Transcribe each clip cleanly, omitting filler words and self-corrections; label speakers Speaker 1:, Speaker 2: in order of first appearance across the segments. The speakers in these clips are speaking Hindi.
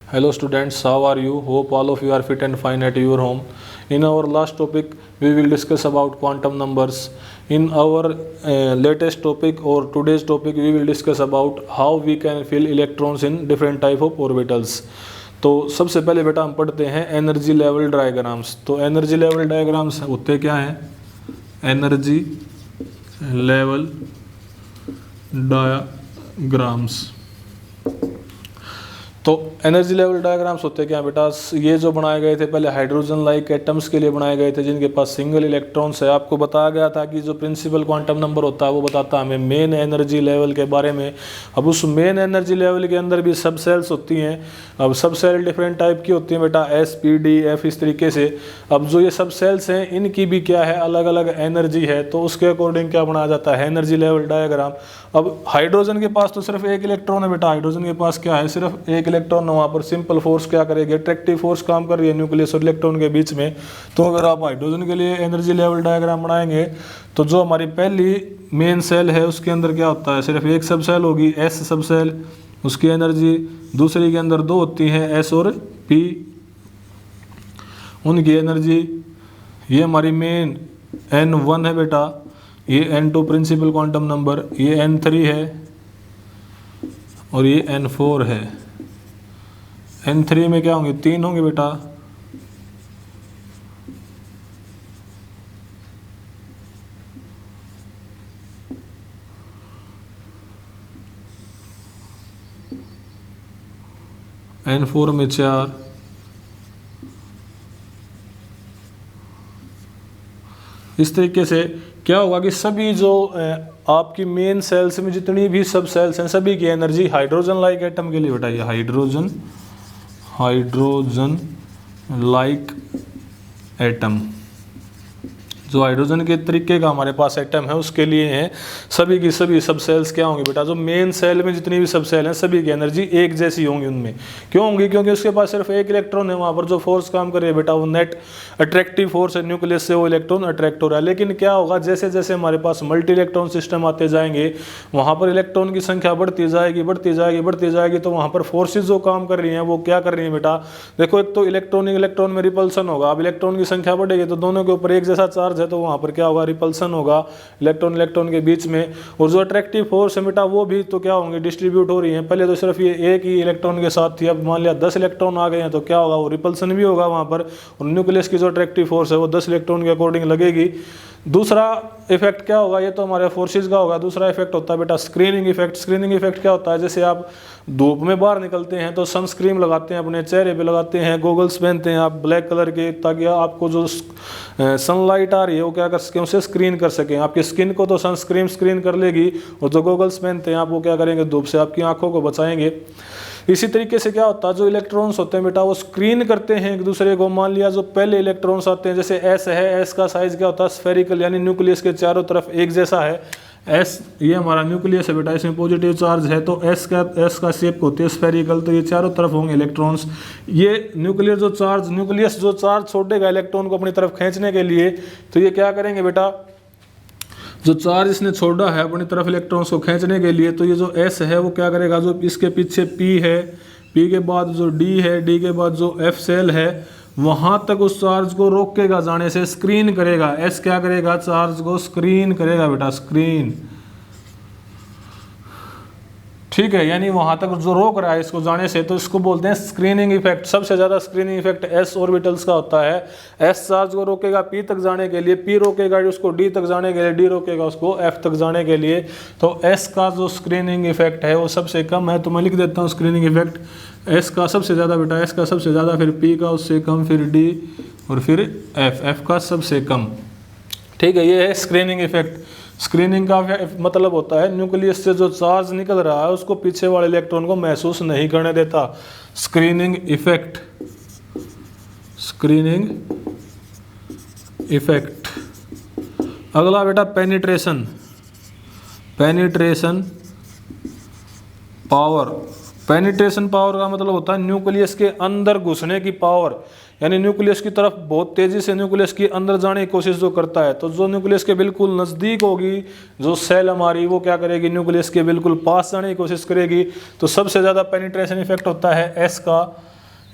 Speaker 1: Hello students, how are you? Hope all of you are fit and fine at your home. In our last topic, we will discuss about quantum numbers. In our latest topic or today's topic, we will discuss about how we can fill electrons in different type of orbitals. तो सबसे पहले बेटा हम पढ़ते हैं एनर्जी लेवल डायग्राम्स। तो एनर्जी लेवल डायग्राम्स होते क्या हैं? Energy level diagrams. तो एनर्जी लेवल डायग्राम्स होते क्या बेटा? ये जो बनाए गए थे पहले हाइड्रोजन लाइक एटम्स के लिए बनाए गए थे जिनके पास सिंगल इलेक्ट्रॉन्स है। आपको बताया गया था कि जो प्रिंसिपल क्वांटम नंबर होता है वो बताता है हमें मेन एनर्जी लेवल के बारे में। अब उस मेन एनर्जी लेवल के अंदर भी सब सेल्स होती हैं। अब सब सेल डिफरेंट टाइप की होती हैं बेटा, एस पी डी एफ इस तरीके से। अब जो ये सब सेल्स हैं इनकी भी क्या है, अलग अलग एनर्जी है। तो उसके अकॉर्डिंग क्या बनाया जाता है? Energy level diagram. अब हाइड्रोजन के पास तो सिर्फ एक इलेक्ट्रॉन है बेटा, हाइड्रोजन के पास क्या है? सिर्फ एक इलेक्ट्रॉन। वहाँ पर सिंपल फोर्स क्या करेगी? अट्रैक्टिव फोर्स काम कर रही है न्यूक्लियस और इलेक्ट्रॉन के बीच में। तो अगर आप हाइड्रोजन के लिए एनर्जी लेवल डायग्राम बनाएंगे तो जो हमारी पहली मेन सेल है उसके अंदर क्या होता है? सिर्फ एक सब सेल होगी, एस सब सेल, उसकी एनर्जी। दूसरी के अंदर दो होती हैं, एस और पी, उनकी एनर्जी। ये हमारी मेन N1 है बेटा, ये N2 प्रिंसिपल क्वांटम नंबर, ये N3 है और ये N4 है। N3 में क्या होंगे? 3 होंगे बेटा। N4 में 4। इस तरीके से क्या होगा कि सभी जो आपकी मेन सेल्स में जितनी भी सब सेल्स हैं सभी की एनर्जी हाइड्रोजन लाइक एटम के लिए बेटा, ये हाइड्रोजन लाइक एटम, जो हाइड्रोजन के तरीके का हमारे पास एटम है उसके लिए है। सभी की सभी सब सेल्स क्या होंगी बेटा? जो मेन सेल में जितनी भी सब सेल हैं सभी की एनर्जी एक जैसी होंगी उनमें। क्यों होंगी? क्योंकि उसके पास सिर्फ एक इलेक्ट्रॉन है। वहाँ पर जो फोर्स काम कर रही है बेटा वो नेट अट्रैक्टिव फोर्स है, न्यूक्लियस से वो इलेक्ट्रॉन अट्रैक्ट हो रहा है। लेकिन क्या होगा, जैसे जैसे हमारे पास मल्टी इलेक्ट्रॉन सिस्टम आते जाएंगे वहाँ पर इलेक्ट्रॉन की संख्या बढ़ती जाएगी। तो वहाँ पर फोर्सेज जो काम कर रही हैं वो क्या कर रही हैं बेटा? देखो, एक तो इलेक्ट्रॉन में रिपल्सन होगा। अब इलेक्ट्रॉन की संख्या बढ़ेगी तो दोनों के ऊपर एक जैसा चार्ज है तो वहाँ पर क्या होगा? रिपल्सन होगा इलेक्ट्रॉन के बीच में। और जो अट्रैक्टिव फोर्स है बेटा वो भी तो क्या होंगे? डिस्ट्रीब्यूट हो रही है। पहले तो सिर्फ ये एक ही इलेक्ट्रॉन के साथ थी, अब मान लिया 10 इलेक्ट्रॉन आ गए हैं तो क्या होगा? वो रिपल्सन भी होगा वहाँ पर। और न्यूक्लियस की जो अट्रैक्टिव फोर्स है वो 10 इलेक्ट्रॉन के अकॉर्डिंग लगेगी। दूसरा इफेक्ट क्या होगा? ये तो हमारे फोर्सेज का होगा। दूसरा इफेक्ट होता है बेटा स्क्रीनिंग इफेक्ट। स्क्रीनिंग इफेक्ट क्या होता है? जैसे आप धूप में बाहर निकलते हैं तो सनस्क्रीन लगाते हैं, अपने चेहरे पे लगाते हैं, गोगल्स पहनते हैं आप ब्लैक कलर के, ताकि आपको जो सनलाइट आ रही है वो क्या कर सकें? उसे स्क्रीन कर सकें। आपकी स्किन को तो सनस्क्रीन स्क्रीन कर लेगी और जो गोगल्स पहनते हैं आप वो क्या करेंगे? धूप से आपकी आंखों को बचाएंगे। इसी तरीके से क्या होता है, जो इलेक्ट्रॉन्स होते हैं बेटा वो स्क्रीन करते हैं एक दूसरे को। मान लिया जो पहले इलेक्ट्रॉन्स आते हैं, जैसे एस है, एस का साइज क्या होता है? स्फेरिकल, यानी न्यूक्लियस के चारों तरफ एक जैसा है। एस ये हमारा न्यूक्लियस है बेटा, इसमें पॉजिटिव चार्ज है तो एस का शेप होती है स्फेरिकल, तो ये चारों तरफ होंगे इलेक्ट्रॉन्स। ये न्यूक्लियस जो चार्ज छोड़ेगा इलेक्ट्रॉन को अपनी तरफ खींचने के लिए, तो ये क्या करेंगे बेटा? जो चार्ज इसने छोड़ा है अपनी तरफ इलेक्ट्रॉन्स को खींचने के लिए, तो ये जो एस है वो क्या करेगा? जो इसके पीछे पी है, पी के बाद जो डी है, डी के बाद जो एफ सेल है, वहां तक उस चार्ज को रोकेगा जाने से, स्क्रीन करेगा। एस क्या करेगा? चार्ज को स्क्रीन करेगा बेटा, स्क्रीन। ठीक है, यानी वहां तक जो रोक रहा है इसको जाने से, तो इसको बोलते हैं स्क्रीनिंग इफेक्ट। सबसे ज्यादा स्क्रीनिंग इफेक्ट एस ऑर्बिटल्स का होता है। एस चार्ज को रोकेगा पी तक जाने के लिए, पी रोकेगा उसको डी तक जाने के लिए, डी रोकेगा उसको एफ तक जाने के लिए। तो एस का जो स्क्रीनिंग इफेक्ट है वो सबसे कम है। तो मैं लिख देता हूँ स्क्रीनिंग इफेक्ट एस का सबसे ज़्यादा बेटा, एस का सबसे ज़्यादा, फिर पी का उससे कम, फिर डी और फिर एफ का सबसे कम। ठीक है, ये है स्क्रीनिंग इफेक्ट। स्क्रीनिंग का मतलब होता है न्यूक्लियस से जो चार्ज निकल रहा है उसको पीछे वाले इलेक्ट्रॉन को महसूस नहीं करने देता। Screening effect, screening effect. अगला बेटा penetration, penetration power. Penetration power का मतलब होता है न्यूक्लियस के अंदर घुसने की पावर, यानी न्यूक्लियस की तरफ बहुत तेज़ी से न्यूक्लियस के अंदर जाने की कोशिश जो करता है, तो जो न्यूक्लियस के बिल्कुल नज़दीक होगी जो सेल हमारी, वो क्या करेगी, न्यूक्लियस के बिल्कुल पास जाने की कोशिश करेगी। तो सबसे ज़्यादा पेनिट्रेशन इफेक्ट होता है एस का,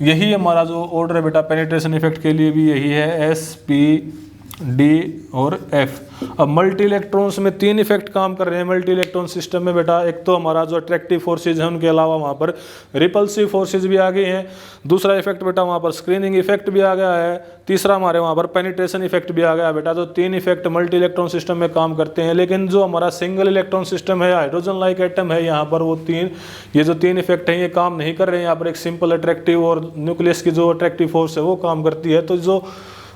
Speaker 1: यही हमारा जो ऑर्डर है बेटा पेनिट्रेशन इफेक्ट के लिए भी यही है, एस, पी, डी और एफ। अब मल्टी इलेक्ट्रॉन्स में 3 इफेक्ट काम कर रहे हैं मल्टी इलेक्ट्रॉन सिस्टम में बेटा। एक तो हमारा जो अट्रैक्टिव फोर्सेज है, उनके अलावा वहाँ पर रिपल्सिव फोर्सेज भी आ गई हैं। दूसरा इफेक्ट बेटा वहाँ पर स्क्रीनिंग इफेक्ट भी आ गया है। तीसरा हमारे वहाँ पर पेनिट्रेशन इफेक्ट भी आ गया बेटा। जो 3 इफेक्ट मल्टी इलेक्ट्रॉन सिस्टम में काम करते हैं। लेकिन जो हमारा सिंगल इलेक्ट्रॉन सिस्टम है, हाइड्रोजन लाइक एटम है, यहाँ पर वो ये जो 3 इफेक्ट हैं ये काम नहीं कर रहे हैं। यहाँ पर एक सिंपल अट्रैक्टिव और न्यूक्लियस की जो अट्रैक्टिव फोर्स है वो काम करती है। तो जो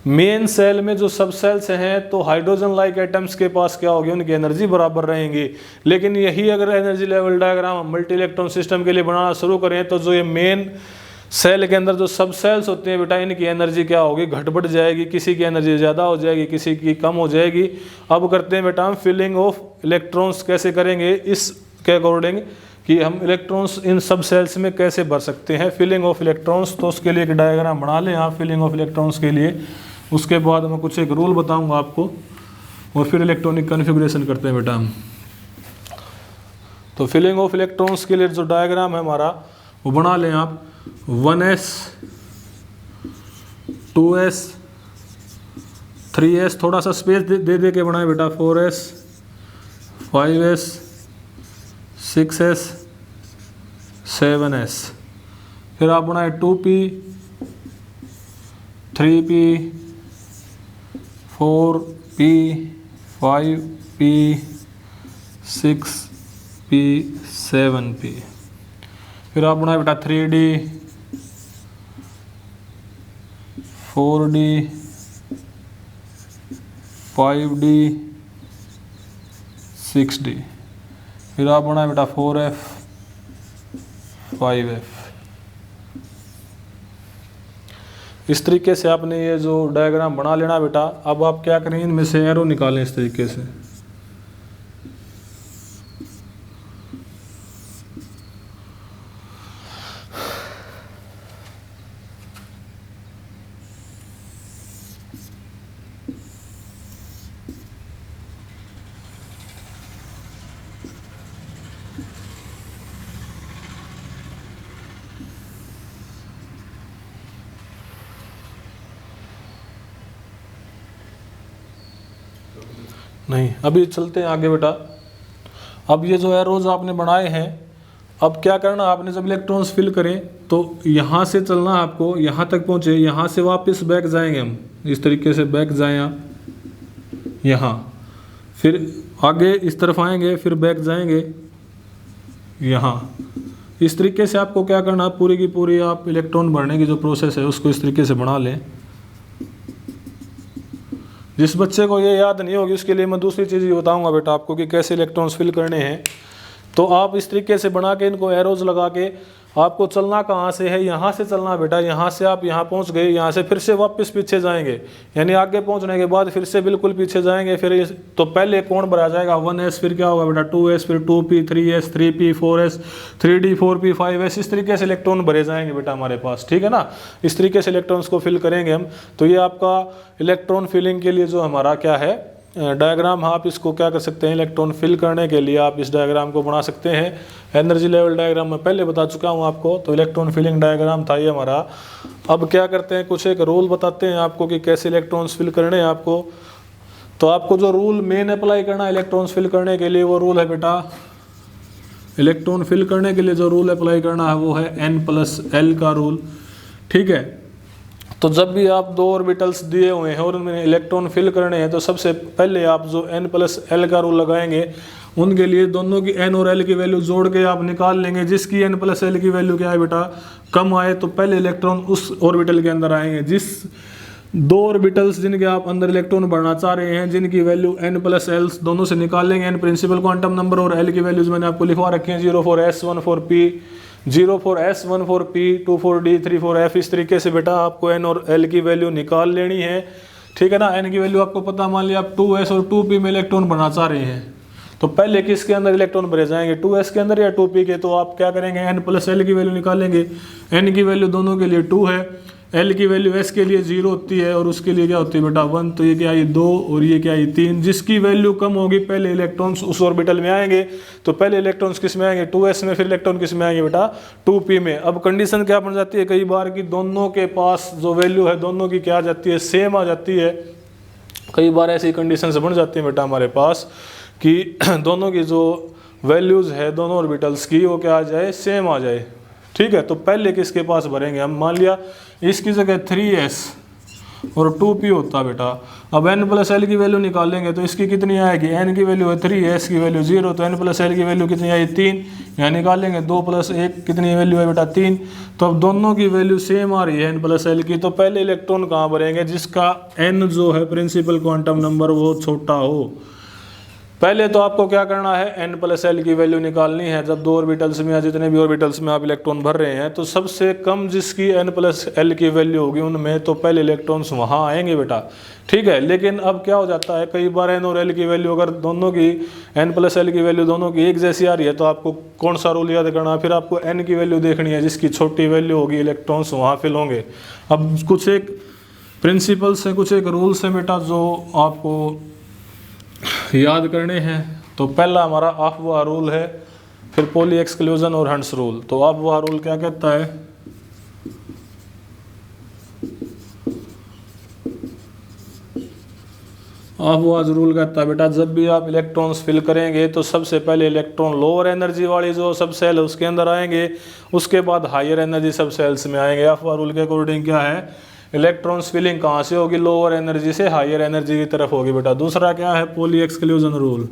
Speaker 1: मेन सेल में जो सब सेल्स हैं, तो हाइड्रोजन लाइक एटम्स के पास क्या होगी, उनकी एनर्जी बराबर रहेंगी। लेकिन यही अगर एनर्जी लेवल डायग्राम हम मल्टी इलेक्ट्रॉन सिस्टम के लिए बनाना शुरू करें, तो जो ये मेन सेल के अंदर जो सब सेल्स होते हैं बेटा, इनकी एनर्जी क्या होगी, घट बढ़ जाएगी। किसी की एनर्जी ज़्यादा हो जाएगी, किसी की कम हो जाएगी। अब करते हैं बेटा हम फिलिंग ऑफ इलेक्ट्रॉन्स कैसे करेंगे, इसके अकॉर्डिंग कि हम इलेक्ट्रॉन्स इन सब सेल्स में कैसे भर सकते हैं, फिलिंग ऑफ इलेक्ट्रॉन्स। तो उसके लिए एक डायग्राम बना लें आप फिलिंग ऑफ इलेक्ट्रॉन्स के लिए। उसके बाद मैं कुछ एक रूल बताऊंगा आपको और फिर इलेक्ट्रॉनिक कॉन्फ़िगरेशन करते हैं बेटा हम। तो फिलिंग ऑफ इलेक्ट्रॉन्स के लिए जो डायग्राम है हमारा वो बना लें आप। 1s 2s 3s, थोड़ा सा स्पेस दे के बनाए बेटा। 4s 5s 6s 7s। फिर आप बनाए 2p 3p 4p 5p 6p 7p। फिर आप बनाए बेटा 3d 4d 5d 6d। फिर आप बनाए बेटा 4f 5f। इस तरीके से आपने ये जो डायग्राम बना लेना बेटा। अब आप क्या करें, इनमें से एरो निकालें इस तरीके से। नहीं, अभी चलते हैं आगे बेटा। अब ये जो एरोज आपने बनाए हैं, अब क्या करना, आपने जब इलेक्ट्रॉन्स फिल करें तो यहाँ से चलना, आपको यहाँ तक पहुँचे, यहाँ से वापस बैक जाएंगे हम। इस तरीके से बैक जाएं आप यहाँ, फिर आगे इस तरफ आएंगे, फिर बैक जाएंगे यहाँ। इस तरीके से आपको क्या करना, पूरी की पूरी आप इलेक्ट्रॉन भरने की जो प्रोसेस है उसको इस तरीके से बना लें। जिस बच्चे को ये याद नहीं होगी उसके लिए मैं दूसरी चीज़ ये बताऊंगा बेटा आपको कि कैसे इलेक्ट्रॉन्स फिल करने हैं। तो आप इस तरीके से बना के इनको एरोज लगा के आपको चलना कहाँ से है, यहाँ से चलना बेटा। यहाँ से आप यहाँ पहुँच गए, यहाँ से फिर से वापस पीछे जाएंगे, यानी आगे पहुँचने के बाद फिर से बिल्कुल पीछे जाएंगे। फिर तो पहले कौन भरा जाएगा 1s, फिर क्या होगा बेटा 2s, फिर 2p 3s 3p 4s 3d 4p 5s। इस तरीके से इलेक्ट्रॉन भरे जाएंगे बेटा हमारे पास, ठीक है ना। इस तरीके से इलेक्ट्रॉन्स को फिल करेंगे हम। तो ये आपका इलेक्ट्रॉन फिलिंग के लिए जो हमारा क्या है डायग्राम, आप इसको क्या कर सकते हैं, इलेक्ट्रॉन फिल करने के लिए आप इस डायग्राम को बना सकते हैं। एनर्जी लेवल डायग्राम मैं पहले बता चुका हूं आपको, तो इलेक्ट्रॉन फिलिंग डायग्राम था ये हमारा। अब क्या करते हैं, कुछ एक रूल बताते हैं आपको कि कैसे इलेक्ट्रॉन्स फिल करने हैं आपको। तो आपको जो रूल मेन अप्लाई करना है इलेक्ट्रॉन्स फिल करने के लिए, वो रूल है बेटा, इलेक्ट्रॉन फिल करने के लिए जो रूल अप्लाई करना है वो है n+l का रूल, ठीक है। तो जब भी आप 2 ऑर्बिटल्स दिए हुए हैं और उनमें इलेक्ट्रॉन फिल करने हैं, तो सबसे पहले आप जो n+l का रूल लगाएंगे, उनके लिए दोनों की n और l की वैल्यू जोड़ के आप निकाल लेंगे। जिसकी n+l की वैल्यू क्या है बेटा, कम आए, तो पहले इलेक्ट्रॉन उस ऑर्बिटल के अंदर आएंगे। जिस 2 ऑर्बिटल्स जिनके आप अंदर इलेक्ट्रॉन भरना चाह रहे हैं, जिनकी वैल्यू n+l दोनों से निकाल लेंगे। n प्रिंसिपल क्वांटम नंबर और l की वैल्यूज मैंने आपको लिखवा रखी हैं, 0 4 s 1 4 p 0 4 s 1 4 p 2 4 d 3 4 f। इस तरीके से बेटा आपको n और l की वैल्यू निकाल लेनी है, ठीक है ना। n की वैल्यू आपको पता, मान लिया आप 2s और 2p में इलेक्ट्रॉन भरना चाह रहे हैं, तो पहले किसके अंदर इलेक्ट्रॉन भरे जाएंगे, 2s के अंदर या 2p के। तो आप क्या करेंगे, n+l की वैल्यू निकालेंगे। n की वैल्यू दोनों के लिए 2 है, एल की वैल्यू एस के लिए 0 होती है और उसके लिए क्या होती है बेटा 1, तो ये क्या आई 2 और ये क्या आई 3। जिसकी वैल्यू कम होगी पहले इलेक्ट्रॉन्स उस ऑर्बिटल में आएंगे, तो पहले इलेक्ट्रॉन्स किस में आएंगे 2s में, फिर इलेक्ट्रॉन किस में आएंगे बेटा 2p में। अब कंडीशन क्या बन जाती है कई बार कि दोनों के पास जो वैल्यू है दोनों की क्या आ जाती है सेम आ जाती है। कई बार ऐसी कंडीशन बन जाती है बेटा हमारे पास कि दोनों की जो वैल्यूज़ है दोनों ऑर्बिटल्स की वो क्या आ जाए सेम आ जाए। ठीक है, तो पहले किसके पास भरेंगे हम, मान लिया इसकी जगह 3s और 2p होता बेटा। अब n प्लस एल की वैल्यू निकालेंगे तो इसकी कितनी आएगी, n की वैल्यू है 3, s की वैल्यू 0, तो n प्लस एल की वैल्यू कितनी आई 3। यहाँ निकालेंगे 2 प्लस 1 कितनी वैल्यू है बेटा 3। तो अब दोनों की वैल्यू सेम आ रही है n प्लस एल की, तो पहले इलेक्ट्रॉन कहाँ भरेंगे जिसका n जो है प्रिंसिपल क्वांटम नंबर वो छोटा हो। पहले तो आपको क्या करना है n प्लस एल की वैल्यू निकालनी है। जब दो ऑर्बिटल्स में या जितने भी ऑर्बिटल्स में आप इलेक्ट्रॉन भर रहे हैं तो सबसे कम जिसकी n प्लस एल की वैल्यू होगी उनमें तो पहले इलेक्ट्रॉन्स वहाँ आएंगे बेटा। ठीक है, लेकिन अब क्या हो जाता है कई बार n और l की वैल्यू अगर दोनों की n प्लस एल की वैल्यू दोनों की एक जैसी आ रही है तो आपको कौन सा रूल याद करना है, फिर आपको n की वैल्यू देखनी है, जिसकी छोटी वैल्यू होगी इलेक्ट्रॉन्स वहाँ फिल होंगे। अब कुछ एक प्रिंसिपल्स हैं, कुछ एक रूल्स हैं बेटा जो आपको याद करने हैं। तो पहला हमारा अफवाह रूल है, फिर पॉली एक्सक्लूजन और हंट्स रूल। तो अफवाह रूल क्या कहता है, अफवाह रूल कहता है बेटा जब भी आप इलेक्ट्रॉन्स फिल करेंगे तो सबसे पहले इलेक्ट्रॉन लोअर एनर्जी वाली जो सब सेल है उसके अंदर आएंगे, उसके बाद हायर एनर्जी सब सेल्स में आएंगे। अफवाह रूल के अकॉर्डिंग क्या है, इलेक्ट्रॉन्स फिलिंग कहाँ से होगी, लोअर एनर्जी से हायर एनर्जी की तरफ होगी बेटा। दूसरा क्या है, पॉली एक्सक्लूजन रूल,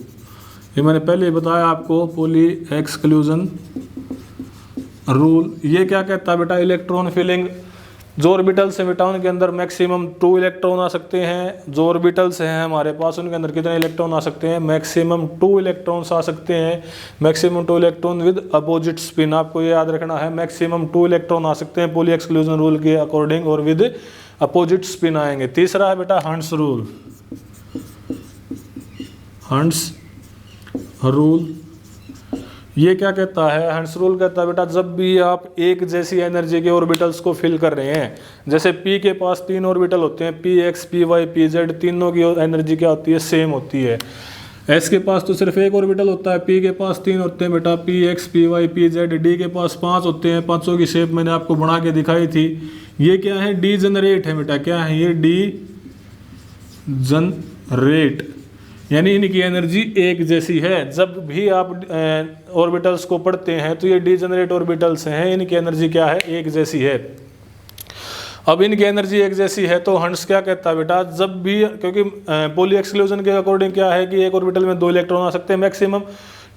Speaker 1: ये मैंने पहले ही बताया आपको। पॉली एक्सक्लूजन रूल ये क्या कहता है बेटा, इलेक्ट्रॉन फिलिंग जो ऑर्बिटल्स हैं बेटा उनके अंदर मैक्सिमम 2 इलेक्ट्रॉन आ सकते हैं। जो ऑर्बिटल्स हैं हमारे पास उनके अंदर कितने इलेक्ट्रॉन आ सकते हैं, मैक्सिमम 2 इलेक्ट्रॉन्स आ सकते हैं। Maximum 2 electron with opposite spin, आपको ये याद रखना है, मैक्सिमम 2 इलेक्ट्रॉन आ सकते हैं पॉली एक्सक्लूजन रूल के अकॉर्डिंग और विद अपोजिट स्पिन आएंगे। तीसरा है बेटा हंट्स रूल। हंट्स रूल ये क्या कहता है, हंट्स रूल कहता है बेटा जब भी आप एक जैसी एनर्जी के ऑर्बिटल्स को फिल कर रहे हैं, जैसे p के पास 3 ऑर्बिटल होते हैं, px, py, pz, तीनों की एनर्जी क्या होती है सेम होती है। s के पास तो सिर्फ एक ऑर्बिटल होता है, p के पास 3 होते हैं बेटा, px, py, pz, d के पास 5 होते हैं, पांचों की शेप मैंने आपको बना के दिखाई थी। ये क्या है, डी जनरेट है बेटा, क्या है ये डी जनरेट, यानी इनकी एनर्जी एक जैसी है। जब भी आप ऑर्बिटल्स को पढ़ते हैं तो ये डीजेनरेट ऑर्बिटल्स हैं, इनकी एनर्जी क्या है एक जैसी है। अब इनकी एनर्जी एक जैसी है तो हंट्स क्या कहता है बेटा, जब भी, क्योंकि पॉली एक्सक्लूजन के अकॉर्डिंग क्या है कि एक ऑर्बिटल में 2 इलेक्ट्रॉन आ सकते हैं मैक्सिमम,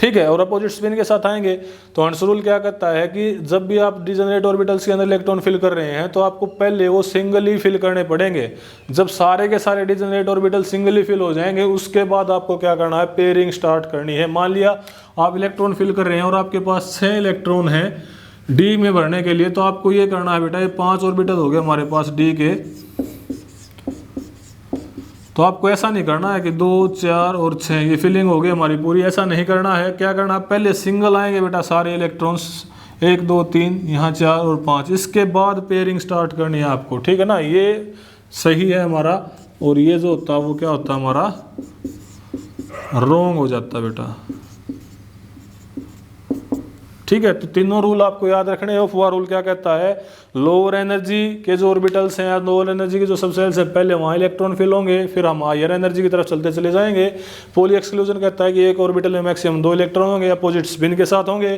Speaker 1: ठीक है, और अपोजिट स्पिन के साथ आएंगे। तो हंट्स रूल क्या कहता है कि जब भी आप डिजेनरेट ऑर्बिटल्स के अंदर इलेक्ट्रॉन फिल कर रहे हैं तो आपको पहले वो सिंगली फिल करने पड़ेंगे। जब सारे के सारे डिजेनरेट ऑर्बिटल सिंगली फिल हो जाएंगे उसके बाद आपको क्या करना है, पेयरिंग स्टार्ट करनी है। मान लिया आप इलेक्ट्रॉन फिल कर रहे हैं और आपके पास 6 इलेक्ट्रॉन है डी में भरने के लिए, तो आपको ये करना है बेटा, ये 5 ऑर्बिटल हो गए हमारे पास डी के, तो आपको ऐसा नहीं करना है कि 2, 4 और 6 ये फिलिंग हो गई हमारी पूरी, ऐसा नहीं करना है। क्या करना है, पहले सिंगल आएंगे बेटा सारे इलेक्ट्रॉन्स, 1, 2, 3, यहाँ 4 और 5, इसके बाद पेयरिंग स्टार्ट करनी है आपको, ठीक है ना। ये सही है हमारा, और ये जो होता है वो क्या होता है हमारा रॉन्ग हो जाता है बेटा, ठीक है। तो तीनों रूल आपको याद रखने हैं। अफवाह रूल क्या कहता है, लोअर एनर्जी के जो ऑर्बिटल्स हैं, लोअर एनर्जी के जो सबसेल्स हैं, पहले वहाँ इलेक्ट्रॉन फिल होंगे, फिर हम हायर एनर्जी की तरफ चलते चले जाएंगे। पॉली एक्सक्लूजन कहता है कि एक ऑर्बिटल में मैक्सिमम 2 इलेक्ट्रॉन होंगे, अपोजिट स्पिन के साथ होंगे।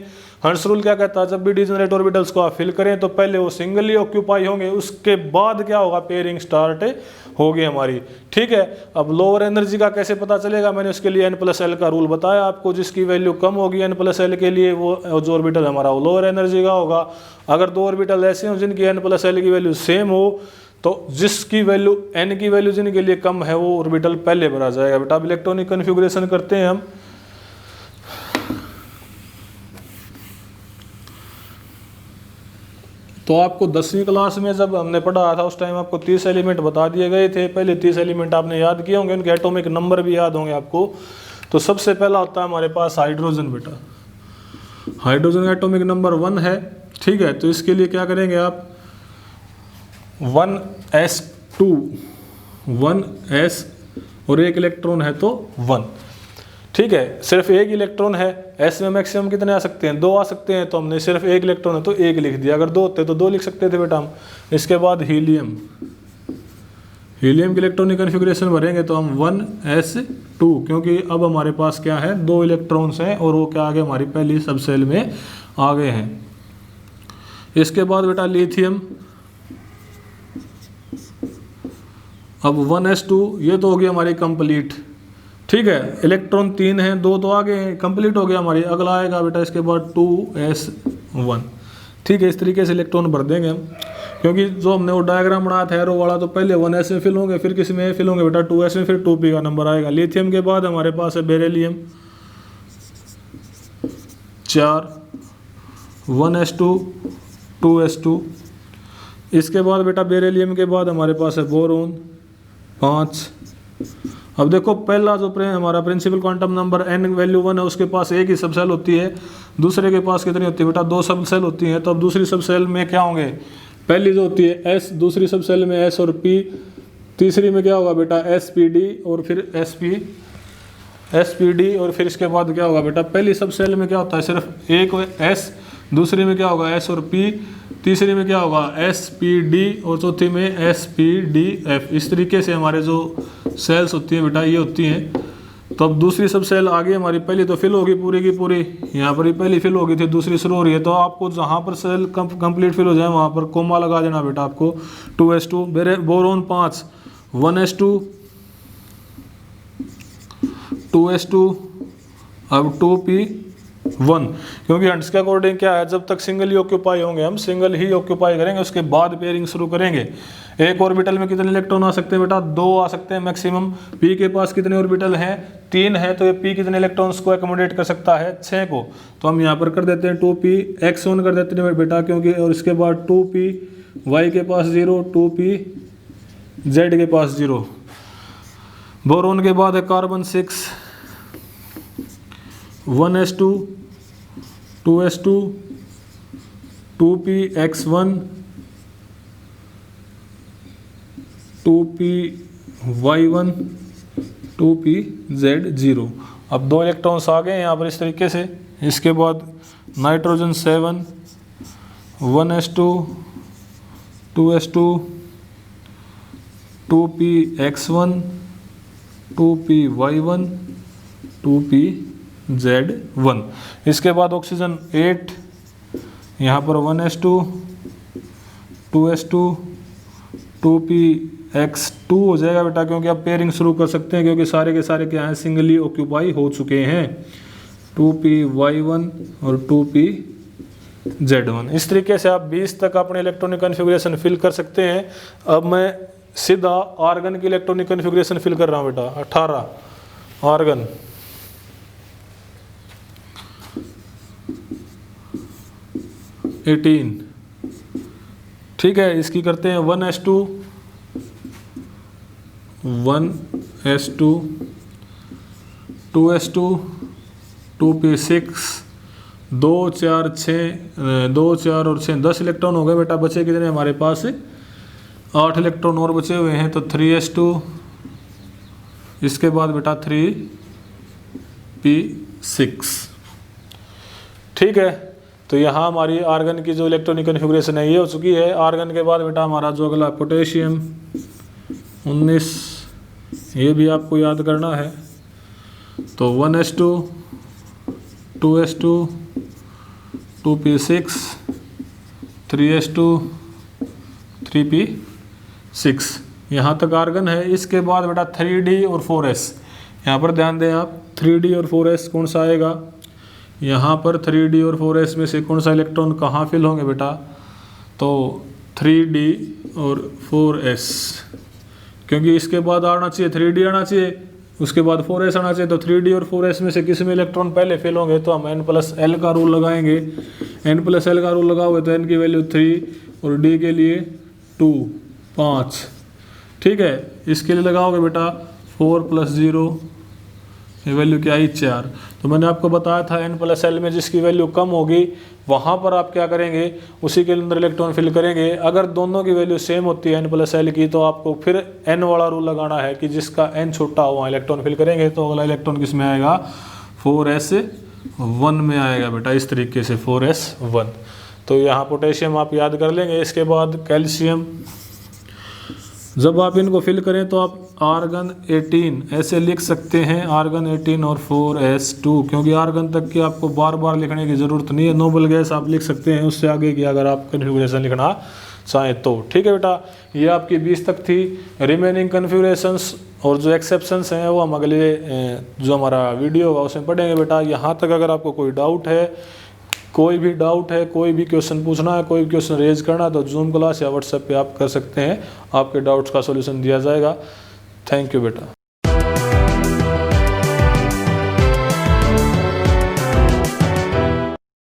Speaker 1: हंट्स रूल क्या कहता है, जब भी डिजेनरेट ऑर्बिटल्स को आप फिल करें तो पहले वो सिंगली ऑक्यूपाई होंगे, उसके बाद क्या होगा, पेयरिंग स्टार्ट होगी हमारी, ठीक है। अब लोअर एनर्जी का कैसे पता चलेगा, मैंने उसके लिए n+l का रूल बताया आपको, जिसकी वैल्यू कम होगी n+l के लिए वो जो ऑर्बिटल हमारा वो लोअर एनर्जी का होगा। अगर 2 ऑर्बिटल ऐसे हो जिनकी n+l की वैल्यू सेम हो तो जिसकी वैल्यू n की वैल्यू जिनके लिए कम है वो ऑर्बिटल पहले भरा जाएगा बेटा। अब इलेक्ट्रॉनिक कन्फिगुरेशन करते हैं हम। तो आपको 10वीं क्लास में जब हमने पढ़ा था उस टाइम आपको 30 एलिमेंट बता दिए गए थे। पहले 30 एलिमेंट आपने याद किए होंगे, उनके एटॉमिक नंबर भी याद होंगे आपको। तो सबसे पहला होता है हमारे पास हाइड्रोजन बेटा, हाइड्रोजन का एटॉमिक नंबर 1 है, ठीक है। तो इसके लिए क्या करेंगे आप, 1s2 1s और एक इलेक्ट्रॉन है तो 1, ठीक है। सिर्फ एक इलेक्ट्रॉन है, एस में मैक्सिमम कितने आ सकते हैं, 2 आ सकते हैं, तो हमने सिर्फ एक इलेक्ट्रॉन है तो 1 लिख दिया। अगर 2 होते तो 2 लिख सकते थे बेटा हम। इसके बाद हीलियम की इलेक्ट्रॉनिक कन्फिग्रेशन भरेंगे तो हम 1s2, क्योंकि अब हमारे पास क्या है, 2 इलेक्ट्रॉन्स हैं और वो क्या आ गए, हमारी पहली सब सेल में आ गए हैं। इसके बाद बेटा लिथियम, अब 1s2, ये तो हो गई हमारी कंप्लीट, ठीक है। इलेक्ट्रॉन 3 हैं, 2 तो आ गए हैं, कंप्लीट हो गया हमारी। अगला आएगा बेटा इसके बाद 2s1, ठीक है। इस तरीके से इलेक्ट्रॉन भर देंगे हम, क्योंकि जो हमने वो डायग्राम बनाया था एरो वाला, तो पहले 1s में फिल होंगे, फिर किस में फिल होंगे बेटा, 2s में, फिर 2p का नंबर आएगा। लिथियम के बाद हमारे पास है बेरिलियम 4, 1s2 2s2। इसके बाद बेटा बेरिलियम के बाद हमारे पास है बोरोन 5। अब देखो पहला जो हमारा principal quantum number n value 1 है, उसके पास एक ही सब सेल होती है, दूसरे के पास कितनी होती है बेटा, 2 सब सेल होती हैं। तो अब दूसरी सब सेल में क्या होंगे, पहली जो होती है s, दूसरी सब सेल में s और p, तीसरी में क्या होगा बेटा spd और फिर spd और फिर इसके बाद क्या होगा बेटा, पहली सब सेल में क्या होता है, सिर्फ एक s, दूसरी में क्या होगा s और p, तीसरी में क्या होगा spd और चौथी में spdf। इस तरीके से हमारे जो सेल्स होती हैं बेटा ये होती हैं। तो अब दूसरी सब सेल आ गई हमारी, पहली तो फिल होगी पूरी की पूरी, यहाँ पर ही पहली फिल हो गई थी, दूसरी शुरू हो रही है। तो आपको जहाँ पर सेल कंप्लीट फिल हो जाए वहाँ पर कोमा लगा देना बेटा आपको। 2s2 बोरोन 5, 1s2 2s2, अब 2p1, क्योंकि हंट्स के अकॉर्डिंग क्या है, जब तक सिंगल ही ऑक्यूपाई होंगे हम सिंगल ही ऑक्यूपाई करेंगे, उसके बाद पेयरिंग शुरू करेंगे। एक ऑर्बिटल में कितने इलेक्ट्रॉन आ सकते हैं बेटा, 2 आ सकते हैं मैक्सिमम। p के पास कितने ऑर्बिटल हैं, 3 है, तो ये p कितने इलेक्ट्रॉन्स को एकोमोडेट कर सकता है, 6 को। तो हम यहाँ पर कर देते हैं 2p x1 कर देते हैं बेटा, क्योंकि और इसके बाद 2p y के पास 0, 2p z के पास 0। बोरोन के बाद है carbon 6, 1s2 2s2 2p x1 2p y1 2p z0। अब 2 इलेक्ट्रॉन्स आ गए यहाँ पर इस तरीके से। इसके बाद nitrogen 7, 1s2 2s2 2p x1 2p y1 2p z1। इसके बाद ऑक्सीजन 8, यहाँ पर 1s2 2s2 2p x2 हो जाएगा बेटा, क्योंकि आप पेयरिंग शुरू कर सकते हैं, क्योंकि सारे के सारे क्या हैं सिंगली ऑक्यूपाई हो चुके हैं। 2p y1 और 2p z1। इस तरीके से आप 20 तक अपने इलेक्ट्रॉनिक कन्फिग्रेशन फिल कर सकते हैं। अब मैं सीधा आर्गन की इलेक्ट्रॉनिक कन्फिग्रेशन फिल कर रहा हूँ बेटा। 18 आर्गन, ठीक है। इसकी करते हैं 1s2 2s2 2p6 2 4 6 2 4 और 6 10 इलेक्ट्रॉन हो गए बेटा। बचे कितने हमारे पास, 8 इलेक्ट्रॉन और बचे हुए हैं, तो 3s2, इसके बाद बेटा 3p6, ठीक है। तो यहाँ हमारी आर्गन की जो इलेक्ट्रॉनिक कन्फिग्रेशन है ये हो चुकी है। आर्गन के बाद बेटा हमारा जो अगला पोटेशियम 19, ये भी आपको याद करना है। तो 1s2 2s2 2p6 3s2 3p6, यहाँ तक आर्गन है। इसके बाद बेटा 3d और 4s, यहाँ पर ध्यान दें आप, 3d और 4s कौन सा आएगा, यहाँ पर 3d और 4s में से कौन सा इलेक्ट्रॉन कहाँ फिल होंगे बेटा, तो 3d और 4s, क्योंकि इसके बाद आना चाहिए 3d आना चाहिए, उसके बाद 4s आना चाहिए। तो 3d और 4s में से किस में इलेक्ट्रॉन पहले फिल होंगे, तो हम n+l का रूल लगाएंगे। n+l का रूल लगाओगे तो n की वैल्यू 3 और d के लिए 2 5, ठीक है। इसके लिए लगाओगे बेटा 4 + 0 ये वैल्यू क्या आई 4। तो मैंने आपको बताया था n+l में जिसकी वैल्यू कम होगी वहाँ पर आप क्या करेंगे, उसी के अंदर इलेक्ट्रॉन फिल करेंगे। अगर दोनों की वैल्यू सेम होती है n+l की, तो आपको फिर n वाला रूल लगाना है कि जिसका n छोटा हो वहाँ इलेक्ट्रॉन फिल करेंगे। तो अगला इलेक्ट्रॉन किस में आएगा, 4s1 में आएगा बेटा, इस तरीके से 4s1। तो यहाँ पोटेशियम आप याद कर लेंगे। इसके बाद कैल्शियम, जब आप इनको फिल करें तो आप आर्गन 18 ऐसे लिख सकते हैं, आर्गन 18 और 4s2, क्योंकि आर्गन तक की आपको बार बार लिखने की ज़रूरत नहीं है। नोबल गैस आप लिख सकते हैं उससे आगे की अगर आप कन्फिगरेशन लिखना चाहें तो। ठीक है बेटा, ये आपकी 20 तक थी। रिमेनिंग कन्फिगरेशंस और जो एक्सेप्शंस हैं वो हम अगले जो हमारा वीडियो होगा उसमें पढ़ेंगे बेटा। यहाँ तक अगर आपको कोई डाउट है, कोई भी डाउट है, कोई भी क्वेश्चन पूछना है, कोई भी क्वेश्चन रेज करना है, तो जूम क्लास या व्हाट्सएप पे आप कर सकते हैं, आपके डाउट्स का सॉल्यूशन दिया जाएगा। थैंक यू बेटा।